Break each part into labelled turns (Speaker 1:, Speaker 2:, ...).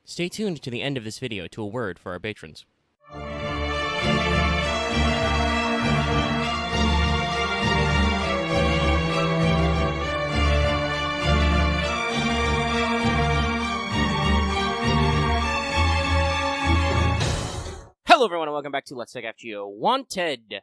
Speaker 1: Stay tuned to the end of this video to a word for our patrons. Hello everyone and welcome back to Let's Take FGO Wanted,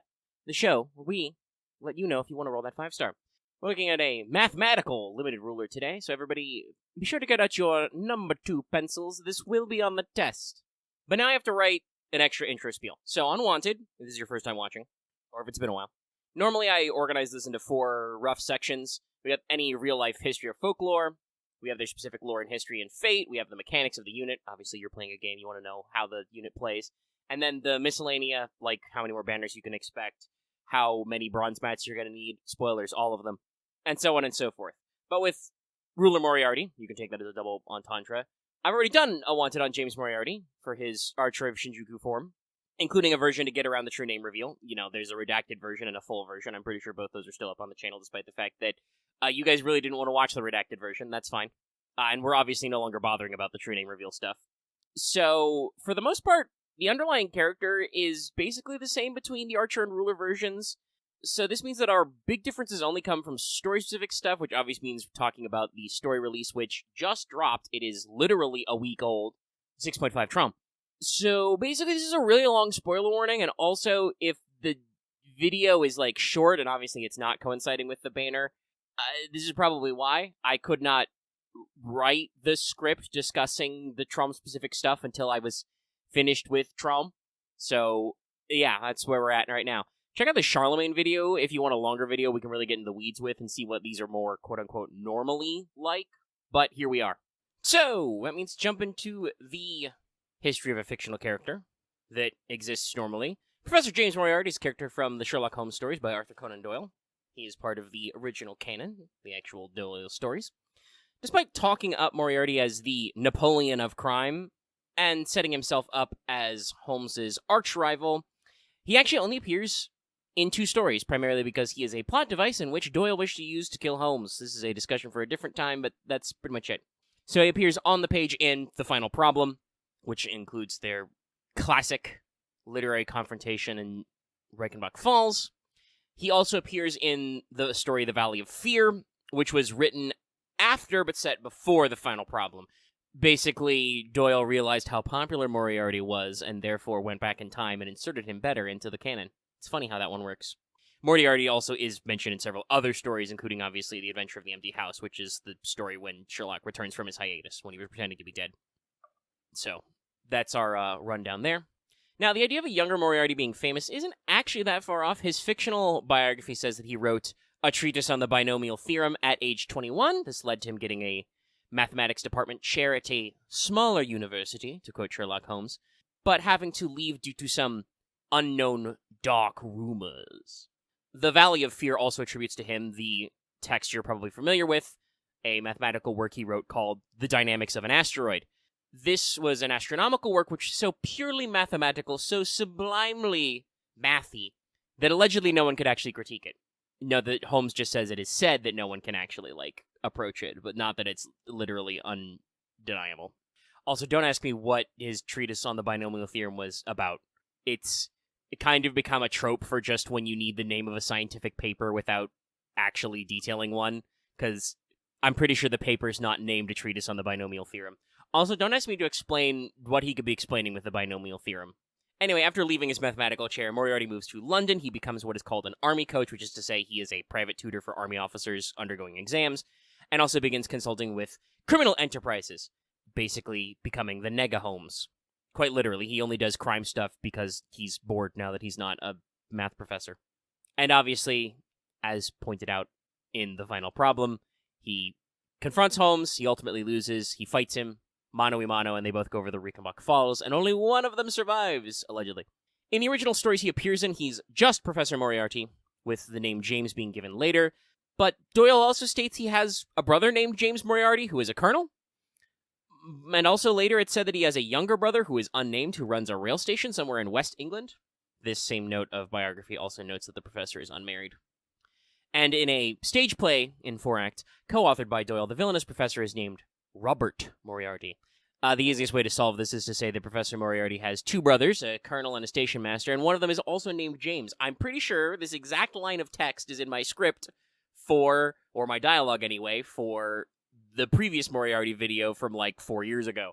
Speaker 1: the show where we let you know if you want to roll that 5-star. We're looking at a mathematical limited ruler today, so everybody be sure to get out your number 2 pencils. This will be on the test. But now I have to write an extra intro spiel. So on Wanted, if this is your first time watching, or if it's been a while, normally I organize this into 4 rough sections. We have any real-life history or folklore. We have their specific lore and history and fate. We have the mechanics of the unit. Obviously, you're playing a game, you want to know how the unit plays. And then the miscellanea, like how many more banners you can expect, how many bronze mats you're going to need, spoilers, all of them, and so on and so forth. But with Ruler Moriarty, you can take that as a double entendre, I've already done a Wanted on James Moriarty for his Archer of Shinjuku form, including a version to get around the true name reveal. You know, there's a redacted version and a full version. I'm pretty sure both those are still up on the channel, despite the fact that you guys really didn't want to watch the redacted version. That's fine. And we're obviously no longer bothering about the true name reveal stuff. So, for the most part, the underlying character is basically the same between the Archer and Ruler versions, so this means that our big differences only come from story-specific stuff, which obviously means talking about the story release, which just dropped. It is literally a week old, 6.5 Traum. So basically this is a really long spoiler warning, and also if the video is like short, and obviously it's not coinciding with the banner, this is probably why. I could not write the script discussing the Traum-specific stuff until I was finished with Traum. So, yeah, that's where we're at right now. Check out the Charlemagne video if you want a longer video we can really get in the weeds with and see what these are more quote-unquote normally like. But here we are. So, that means jump into the history of a fictional character that exists normally. Professor James Moriarty is a character from the Sherlock Holmes stories by Arthur Conan Doyle. He is part of the original canon, the actual Doyle stories. Despite talking up Moriarty as the Napoleon of crime, and setting himself up as Holmes's arch-rival, he actually only appears in 2 stories, primarily because he is a plot device in which Doyle wished to use to kill Holmes. This is a discussion for a different time, but that's pretty much it. So he appears on the page in The Final Problem, which includes their classic literary confrontation in Reichenbach Falls. He also appears in the story The Valley of Fear, which was written after but set before The Final Problem. Basically, Doyle realized how popular Moriarty was, and therefore went back in time and inserted him better into the canon. It's funny how that one works. Moriarty also is mentioned in several other stories, including, obviously, The Adventure of the Empty House, which is the story when Sherlock returns from his hiatus, when he was pretending to be dead. So, that's our rundown there. Now, the idea of a younger Moriarty being famous isn't actually that far off. His fictional biography says that he wrote a treatise on the binomial theorem at age 21. This led to him getting a mathematics department chair at a smaller university, to quote Sherlock Holmes, but having to leave due to some unknown dark rumors. The Valley of Fear also attributes to him the text you're probably familiar with, a mathematical work he wrote called The Dynamics of an Asteroid. This was an astronomical work which is so purely mathematical, so sublimely mathy, that allegedly no one could actually critique it. No, that Holmes just says it is said that no one can actually, approach it, but not that it's literally undeniable. Also, don't ask me what his treatise on the binomial theorem was about. It kind of become a trope for just when you need the name of a scientific paper without actually detailing one, because I'm pretty sure the paper's not named a treatise on the binomial theorem. Also, don't ask me to explain what he could be explaining with the binomial theorem. Anyway, after leaving his mathematical chair, Moriarty moves to London. He becomes what is called an army coach, which is to say he is a private tutor for army officers undergoing exams, and also begins consulting with criminal enterprises, basically becoming the Nega Holmes. Quite literally, he only does crime stuff because he's bored now that he's not a math professor. And obviously, as pointed out in The Final Problem, he confronts Holmes, he ultimately loses, he fights him, mano-a-mano, and they both go over the Reichenbach Falls, and only one of them survives, allegedly. In the original stories he appears in, he's just Professor Moriarty, with the name James being given later, but Doyle also states he has a brother named James Moriarty, who is a colonel, and also later it said that he has a younger brother who is unnamed, who runs a rail station somewhere in West England. This same note of biography also notes that the professor is unmarried. And in a stage play in 4-act, co-authored by Doyle, the villainous professor is named Robert Moriarty. The easiest way to solve this is to say that Professor Moriarty has two brothers, a colonel and a station master, and one of them is also named James. I'm pretty sure this exact line of text is in my script or my dialogue anyway, for the previous Moriarty video from like 4 years ago.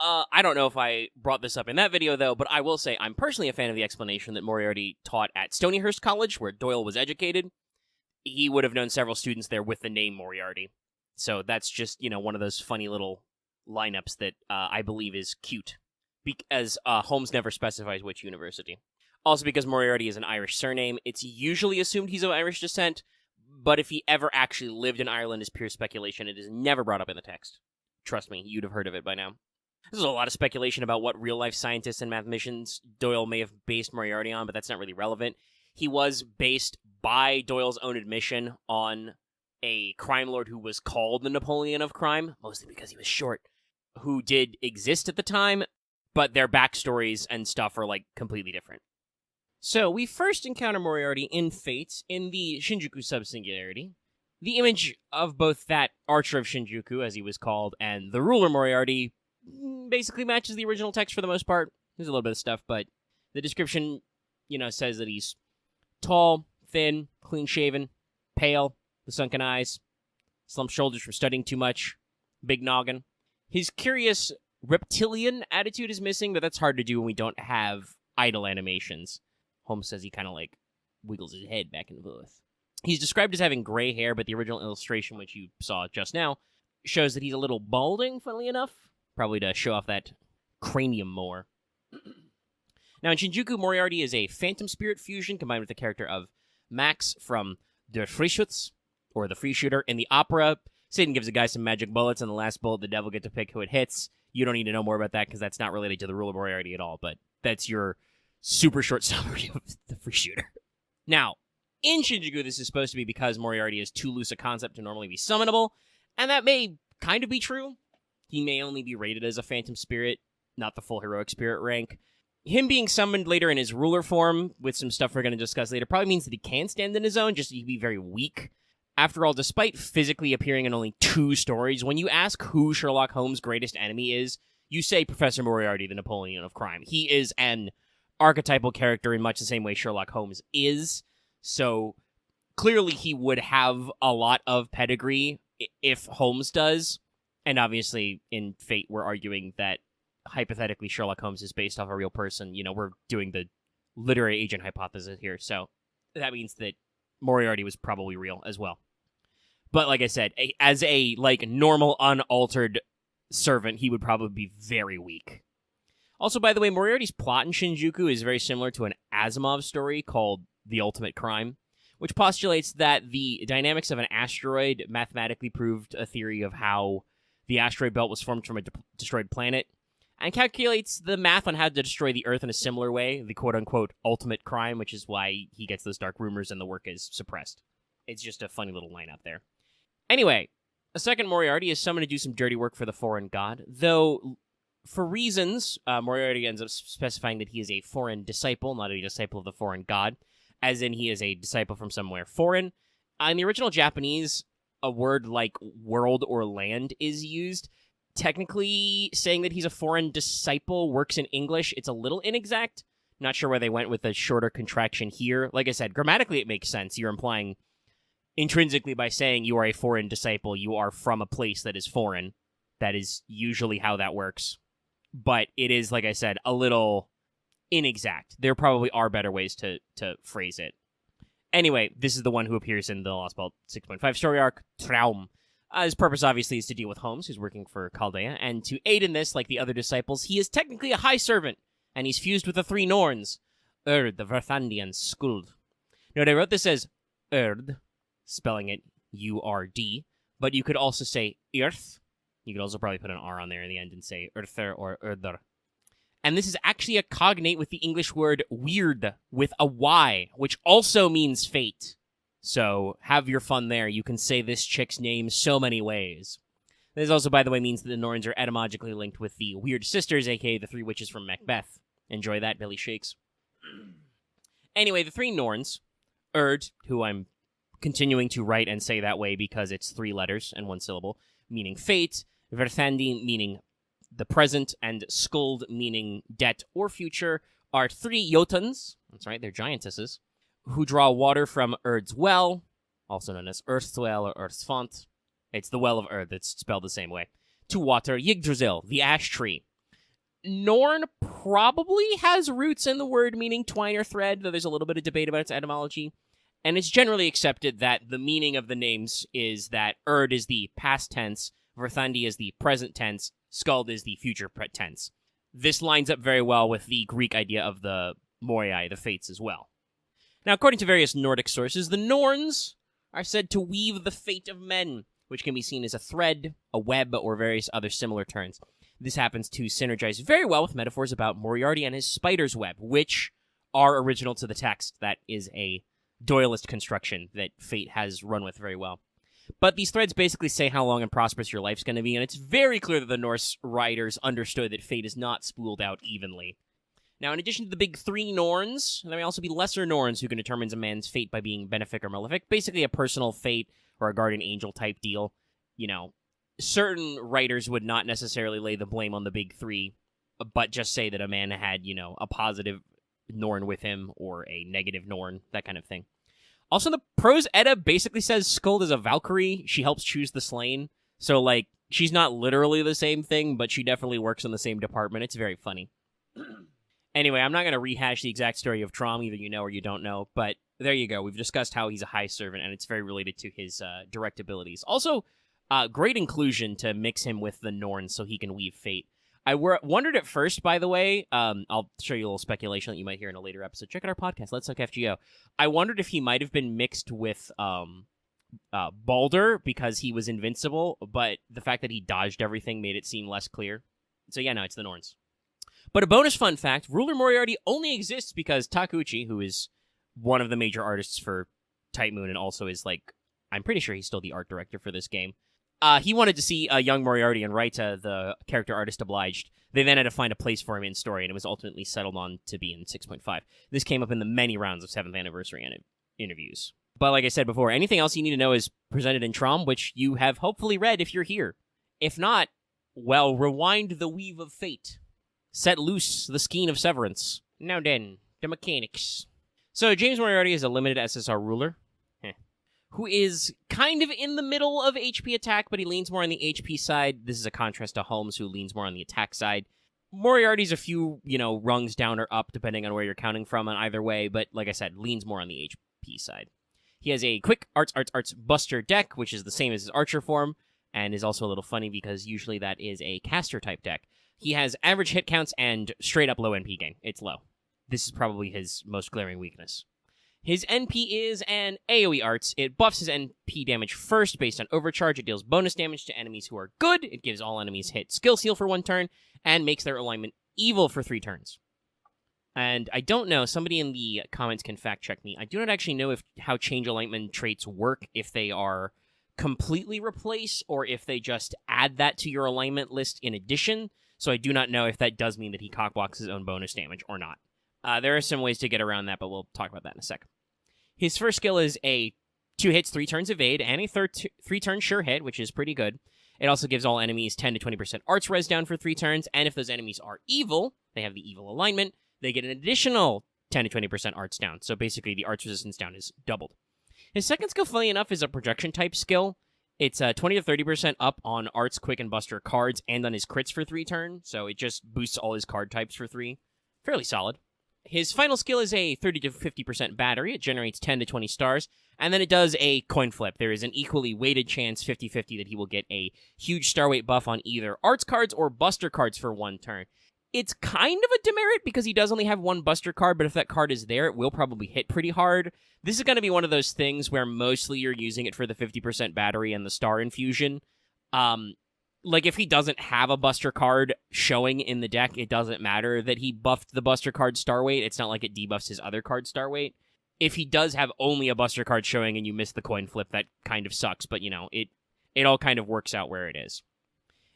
Speaker 1: I don't know if I brought this up in that video, though, but I will say I'm personally a fan of the explanation that Moriarty taught at Stonyhurst College, where Doyle was educated. He would have known several students there with the name Moriarty. So that's just, one of those funny little lineups that I believe is cute, because Holmes never specifies which university. Also, because Moriarty is an Irish surname, it's usually assumed he's of Irish descent, but if he ever actually lived in Ireland is pure speculation. It is never brought up in the text. Trust me, you'd have heard of it by now. There's a lot of speculation about what real-life scientists and mathematicians Doyle may have based Moriarty on, but that's not really relevant. He was based, by Doyle's own admission, on a crime lord who was called the Napoleon of crime, mostly because he was short, who did exist at the time, but their backstories and stuff are, completely different. So, we first encounter Moriarty in Fate, in the Shinjuku subsingularity. The image of both that Archer of Shinjuku, as he was called, and the ruler Moriarty basically matches the original text for the most part. There's a little bit of stuff, but the description, says that he's tall, thin, clean-shaven, pale, with sunken eyes, slumped shoulders from studying too much, big noggin. His curious reptilian attitude is missing, but that's hard to do when we don't have idle animations. Holmes says he kind of, wiggles his head back and forth. He's described as having gray hair, but the original illustration, which you saw just now, shows that he's a little balding, funnily enough. Probably to show off that cranium more. Now, in Shinjuku, Moriarty is a phantom spirit fusion combined with the character of Max from Der Freischütz, or the Free Shooter. In the opera, Satan gives a guy some magic bullets, and the last bullet, the devil gets to pick who it hits. You don't need to know more about that, because that's not related to the rule of Moriarty at all, but that's your super short summary of the Free Shooter. Now, in Shinjuku, this is supposed to be because Moriarty is too loose a concept to normally be summonable, and that may kind of be true. He may only be rated as a phantom spirit, not the full heroic spirit rank. Him being summoned later in his ruler form, with some stuff we're going to discuss later, probably means that he can stand on his own, just he'd be very weak. After all, despite physically appearing in only 2 stories, when you ask who Sherlock Holmes' greatest enemy is, you say Professor Moriarty, the Napoleon of crime. He is an archetypal character in much the same way Sherlock Holmes is, so clearly he would have a lot of pedigree if Holmes does. And obviously, in Fate, we're arguing that, hypothetically, Sherlock Holmes is based off a real person. We're doing the literary agent hypothesis here, so that means that Moriarty was probably real as well. But like I said, as a, normal, unaltered servant, he would probably be very weak. Also, by the way, Moriarty's plot in Shinjuku is very similar to an Asimov story called The Ultimate Crime, which postulates that the dynamics of an asteroid mathematically proved a theory of how the asteroid belt was formed from a destroyed planet, and calculates the math on how to destroy the Earth in a similar way, the quote-unquote ultimate crime, which is why he gets those dark rumors and the work is suppressed. It's just a funny little line out there. Anyway, a second Moriarty is summoned to do some dirty work for the foreign god, though for reasons, Moriarty ends up specifying that he is a foreign disciple, not a disciple of the foreign god, as in he is a disciple from somewhere foreign. In the original Japanese, a word like world or land is used. Technically, saying that he's a foreign disciple works in English. It's a little inexact. Not sure where they went with a shorter contraction here. Like I said, grammatically it makes sense. You're implying intrinsically by saying you are a foreign disciple, you are from a place that is foreign. That is usually how that works. But it is, like I said, a little inexact. There probably are better ways to phrase it. Anyway, this is the one who appears in the Lost Belt 6.5 story arc, Traum. His purpose, obviously, is to deal with Holmes, who's working for Chaldea, and to aid in this, like the other disciples, he is technically a high servant, and he's fused with the 3 Norns, Erd, the Verthandian Skuld. Note, I wrote this as Erd, spelling it U-R-D, but you could also say Earth. You could also probably put an R on there in the end and say Earther or Erdr. And this is actually a cognate with the English word weird with a Y, which also means fate. So have your fun there. You can say this chick's name so many ways. This also, by the way, means that the Norns are etymologically linked with the Weird Sisters, aka the 3 witches from Macbeth. Enjoy that, Billy Shakes. Anyway, the 3 Norns, Erd, who I'm continuing to write and say that way because it's 3 letters and 1 syllable, meaning fate, Verthandi, meaning the present, and skuld, meaning debt or future, are 3 Jotuns, that's right, they're giantesses, who draw water from Urd's well, also known as Earth's well or Earth's font. It's the well of Erd that's spelled the same way. To water Yggdrasil, the ash tree. Norn probably has roots in the word meaning twine or thread, though there's a little bit of debate about its etymology. And it's generally accepted that the meaning of the names is that Erd is the past tense, Verthandi is the present tense, Skuld is the future tense. This lines up very well with the Greek idea of the Moirai, the fates, as well. Now, according to various Nordic sources, the Norns are said to weave the fate of men, which can be seen as a thread, a web, or various other similar terms. This happens to synergize very well with metaphors about Moriarty and his spider's web, which are original to the text. That is a Doyleist construction that fate has run with very well. But these threads basically say how long and prosperous your life's going to be, and it's very clear that the Norse writers understood that fate is not spooled out evenly. Now, in addition to the big 3 Norns, there may also be lesser Norns who can determine a man's fate by being benefic or malefic, basically a personal fate or a guardian angel type deal. You know, certain writers would not necessarily lay the blame on the big 3, but just say that a man had, you know, a positive Norn with him or a negative Norn, that kind of thing. Also, the Prose Edda basically says Skuld is a Valkyrie. She helps choose the slain. So, like, she's not literally the same thing, but she definitely works in the same department. It's very funny. Anyway, I'm not going to rehash the exact story of Traum, either you know or you don't know, but there you go. We've discussed how he's a high servant, and it's very related to his direct abilities. Also, great inclusion to mix him with the Norn so he can weave fate. I wondered at first, by the way, I'll show you a little speculation that you might hear in a later episode. Check out our podcast, Let's Talk FGO. I wondered if he might have been mixed with Baldur because he was invincible, but the fact that he dodged everything made it seem less clear. So yeah, no, it's the Norns. But a bonus fun fact, Ruler Moriarty only exists because Takeuchi, who is one of the major artists for Type Moon and also is, like, I'm pretty sure he's still the art director for this game, he wanted to see a young Moriarty, and Raita, the character artist, obliged. They then had to find a place for him in story, and it was ultimately settled on to be in 6.5. This came up in the many rounds of 7th anniversary interviews. But like I said before, anything else you need to know is presented in Traum, which you have hopefully read if you're here. If not, well, rewind the weave of fate. Set loose the skein of severance. Now then, the mechanics. So, James Moriarty is a limited SSR ruler, who is kind of in the middle of HP attack, but he leans more on the HP side. This is a contrast to Holmes, who leans more on the attack side. Moriarty's a few, rungs down or up, depending on where you're counting from on either way, but like I said, leans more on the HP side. He has a quick arts buster deck, which is the same as his archer form, and is also a little funny because usually that is a caster type deck. He has average hit counts and straight up low NP gain. It's low. This is probably his most glaring weakness. His NP is an AoE arts. It buffs his NP damage first based on overcharge. It deals bonus damage to enemies who are good. It gives all enemies hit skill seal for 1 turn, and makes their alignment evil for 3 turns. And I don't know, somebody in the comments can fact check me. I do not actually know how change alignment traits work, if they are completely replace, or if they just add that to your alignment list in addition. So I do not know if that does mean that he cockblocks his own bonus damage or not. There are some ways to get around that, but we'll talk about that in a sec. His first skill is a 2 hits, 3 turns evade, and a 3-turn sure hit, which is pretty good. It also gives all enemies 10 to 20% arts res down for 3 turns, and if those enemies are evil, they have the evil alignment, they get an additional 10 to 20% arts down. So basically the arts resistance down is doubled. His second skill, funny enough, is a projection type skill. It's 20 to 30% up on arts, quick, and buster cards, and on his crits for 3 turns, so it just boosts all his card types for 3. Fairly solid. His final skill is a 30 to 50% battery. It generates 10 to 20 stars, and then it does a coin flip. There is an equally weighted chance, 50-50, that he will get a huge star weight buff on either arts cards or buster cards for 1 turn. It's kind of a demerit because he does only have 1 buster card, but if that card is there, it will probably hit pretty hard. This is going to be one of those things where mostly you're using it for the 50% battery and the star infusion. Like, if he doesn't have a buster card showing in the deck, it doesn't matter that he buffed the buster card star weight. It's not like it debuffs his other card star weight. If he does have only a buster card showing and you miss the coin flip, that kind of sucks, but, it all kind of works out where it is.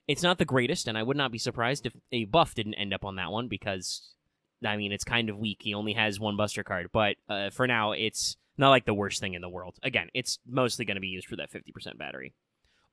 Speaker 1: It's not the greatest, and I would not be surprised if a buff didn't end up on that one, because, it's kind of weak. He only has 1 buster card, but for now, it's not like the worst thing in the world. Again, it's mostly going to be used for that 50% battery.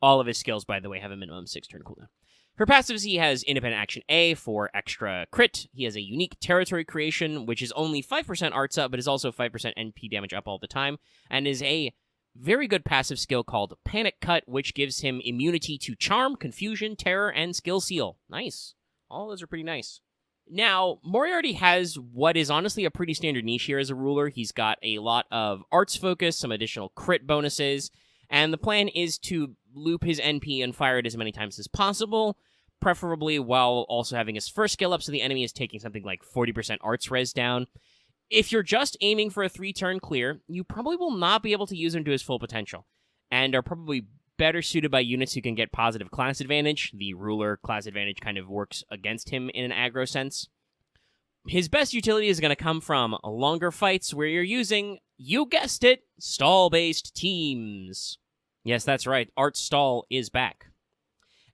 Speaker 1: All of his skills, by the way, have a minimum 6-turn cooldown. For passives, he has Independent Action A for extra crit. He has a unique Territory Creation, which is only 5% arts up, but is also 5% NP damage up all the time, and is a very good passive skill called Panic Cut, which gives him immunity to Charm, Confusion, Terror, and Skill Seal. Nice. All those are pretty nice. Now, Moriarty has what is honestly a pretty standard niche here as a ruler. He's got a lot of arts focus, some additional crit bonuses, and the plan is to loop his NP and fire it as many times as possible, preferably while also having his first skill up so the enemy is taking something like 40% arts res down. If you're just aiming for a 3-turn clear, you probably will not be able to use him to his full potential, and are probably better suited by units who can get positive class advantage. The ruler class advantage kind of works against him in an aggro sense. His best utility is going to come from longer fights where you're using, you guessed it, stall-based teams. Yes, that's right, Art Stall is back.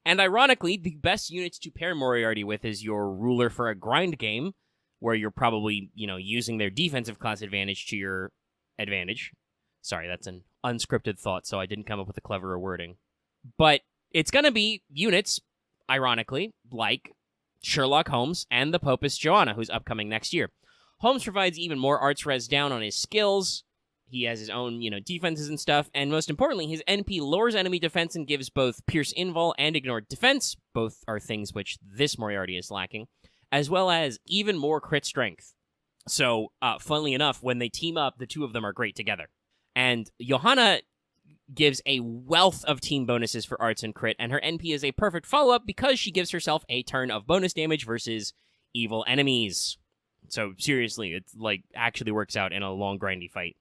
Speaker 1: And ironically, the best units to pair Moriarty with is your ruler for a grind game, where you're probably, using their defensive class advantage to your advantage. Sorry, that's an unscripted thought, so I didn't come up with a cleverer wording. But it's going to be units, ironically, like Sherlock Holmes and the Popist Joanna, who's upcoming next year. Holmes provides even more arts res down on his skills. He has his own, defenses and stuff, and most importantly, his NP lowers enemy defense and gives both Pierce Invul and Ignored Defense, both are things which this Moriarty is lacking, as well as even more crit strength. So, funnily enough, when they team up, the two of them are great together. And Johanna gives a wealth of team bonuses for arts and crit, and her NP is a perfect follow-up because she gives herself a turn of bonus damage versus evil enemies. So, seriously, it, actually works out in a long, grindy fight.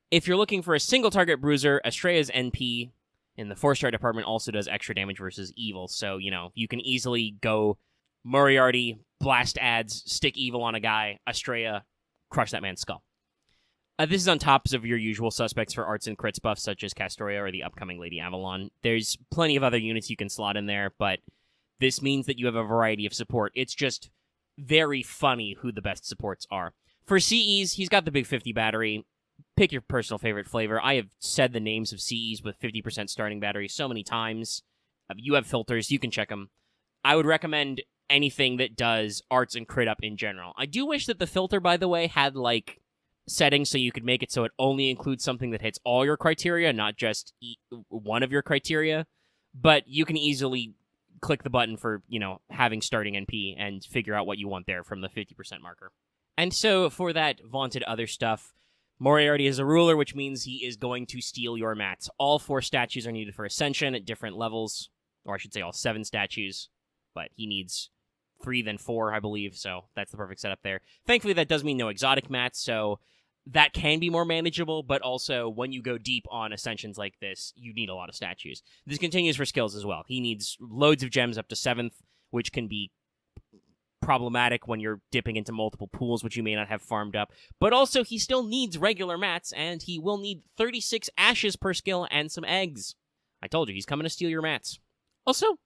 Speaker 1: If you're looking for a single-target bruiser, Estrella's NP in the 4-star department also does extra damage versus evil. So, you can easily go Moriarty, blast adds, stick evil on a guy, Estrella, crush that man's skull. This is on top of your usual suspects for arts and crits buffs, such as Castoria or the upcoming Lady Avalon. There's plenty of other units you can slot in there, but this means that you have a variety of support. It's just very funny who the best supports are. For CEs, he's got the big 50 battery. Pick your personal favorite flavor. I have said the names of CEs with 50% starting battery so many times. You have filters, you can check them. I would recommend anything that does arts and crit up in general. I do wish that the filter, by the way, had, settings so you could make it so it only includes something that hits all your criteria, not just one of your criteria. But you can easily click the button for, having starting NP and figure out what you want there from the 50% marker. And so for that vaunted other stuff, Moriarty is a ruler, which means he is going to steal your mats. All 4 statues are needed for Ascension at different levels, or I should say all 7 statues, but he needs 3 then 4, I believe, so that's the perfect setup there. Thankfully, that does mean no exotic mats, so that can be more manageable, but also when you go deep on Ascensions like this, you need a lot of statues. This continues for skills as well. He needs loads of gems up to 7th, which can be problematic when you're dipping into multiple pools, which you may not have farmed up. But also, he still needs regular mats, and he will need 36 ashes per skill and some eggs. I told you, he's coming to steal your mats. Also,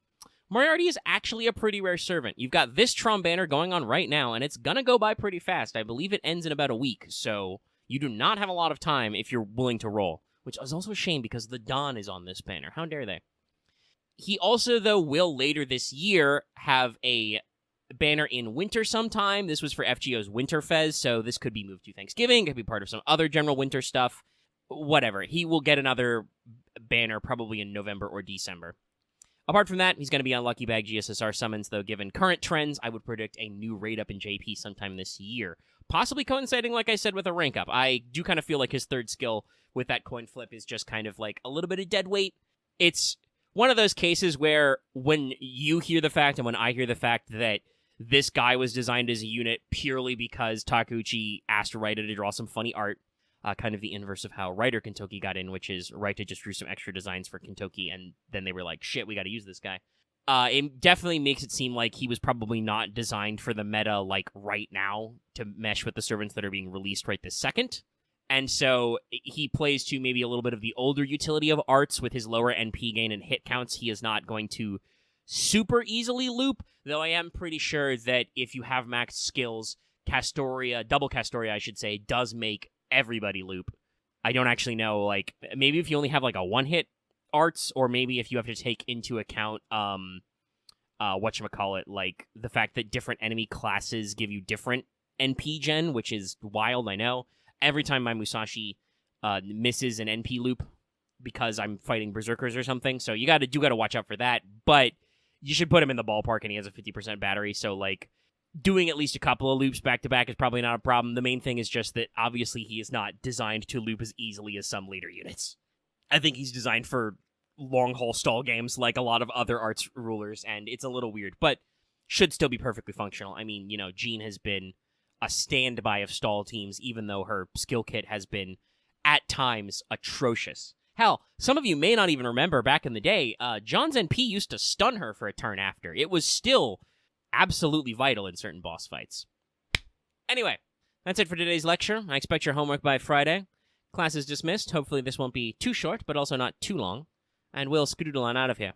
Speaker 1: Moriarty is actually a pretty rare servant. You've got this Traum banner going on right now, and it's gonna go by pretty fast. I believe it ends in about a week, so you do not have a lot of time if you're willing to roll, which is also a shame because the Dawn is on this banner. How dare they? He also, though, will later this year have a banner in winter sometime. This was for FGO's Winter Fez, so this could be moved to Thanksgiving, could be part of some other general winter stuff. Whatever. He will get another banner probably in November or December. Apart from that, he's going to be on Lucky Bag GSSR summons, though given current trends, I would predict a new raid up in JP sometime this year. Possibly coinciding, like I said, with a rank up. I do kind of feel like his 3rd skill with that coin flip is just kind of like a little bit of dead weight. It's one of those cases where when you hear the fact and when I hear the fact that this guy was designed as a unit purely because Takeuchi asked Raita to draw some funny art, kind of the inverse of how Writer Kentoki got in, which is Raita just drew some extra designs for Kentoki, and then they were like, shit, we gotta use this guy. It definitely makes it seem like he was probably not designed for the meta, right now, to mesh with the servants that are being released right this second. And so he plays to maybe a little bit of the older utility of arts with his lower NP gain and hit counts. He is not going to super easily loop, though I am pretty sure that if you have maxed skills, double Castoria, I should say, does make everybody loop. I don't actually know, maybe if you only have, a one-hit arts, or maybe if you have to take into account, whatchamacallit, like the fact that different enemy classes give you different NP gen, which is wild, I know. Every time my Musashi misses an NP loop because I'm fighting berserkers or something, so you gotta watch out for that. But you should put him in the ballpark, and he has a 50% battery, so like doing at least a couple of loops back to back is probably not a problem. The main thing is just that obviously he is not designed to loop as easily as some later units. I think he's designed for long haul stall games like a lot of other arts rulers, and it's a little weird, but should still be perfectly functional. I mean, Jean has been a standby of stall teams, even though her skill kit has been at times atrocious. Hell, some of you may not even remember back in the day, John's NP used to stun her for a turn after. It was still absolutely vital in certain boss fights. Anyway, that's it for today's lecture. I expect your homework by Friday. Class is dismissed. Hopefully this won't be too short, but also not too long. And we'll skedoodle on out of here.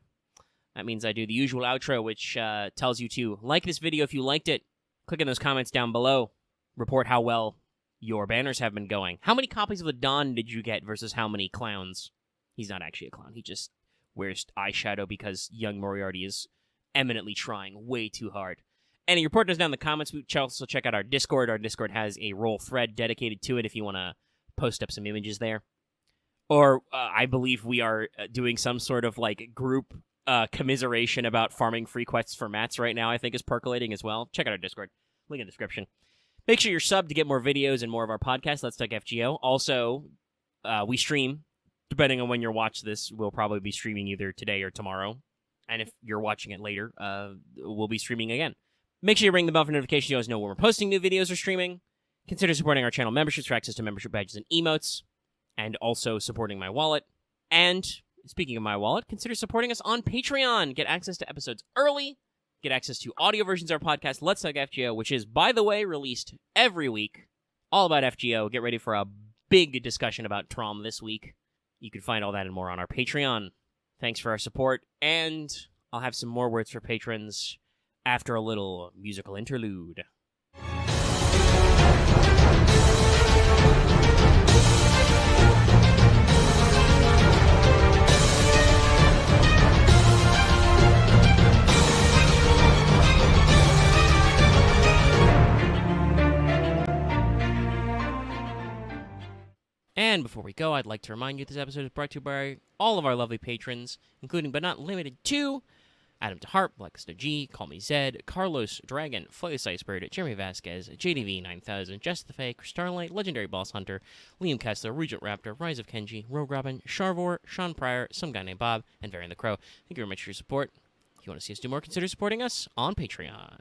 Speaker 1: That means I do the usual outro, which tells you to like this video if you liked it. Click in those comments down below. Report how well your banners have been going. How many copies of the Don did you get versus how many clowns? He's not actually a clown. He just wears eyeshadow because young Moriarty is eminently trying way too hard. And report us down in the comments. We also check out our Discord. Our Discord has a roll thread dedicated to it if you want to post up some images there. Or I believe we are doing some sort of like group commiseration about farming free quests for mats right now, I think is percolating as well. Check out our Discord. Link in the description. Make sure you're subbed to get more videos and more of our podcasts. Let's Talk FGO. Also, we stream. Depending on when you watch this, we'll probably be streaming either today or tomorrow. And if you're watching it later, we'll be streaming again. Make sure you ring the bell for notifications so you always know when we're posting new videos or streaming. Consider supporting our channel memberships for access to membership badges and emotes. And also supporting my wallet. And speaking of my wallet, consider supporting us on Patreon. Get access to episodes early. Get access to audio versions of our podcast, Let's Talk FGO, which is, by the way, released every week. All about FGO. Get ready for a big discussion about Traum this week. You can find all that and more on our Patreon. Thanks for our support. And I'll have some more words for patrons after a little musical interlude. And before we go, I'd like to remind you this episode is brought to you by all of our lovely patrons, including but not limited to Adam DeHart, Blackster G, Call Me Zed, Carlos Dragon, Flaus Iceberg, Jeremy Vasquez, JDV 9000, Just the Fake, Starlight, Legendary Boss Hunter, Liam Kessler, Regent Raptor, Rise of Kenji, Rogue Robin, Sharvor, Sean Pryor, Some Guy Named Bob, and Varian the Crow. Thank you very much for your support. If you want to see us do more, consider supporting us on Patreon.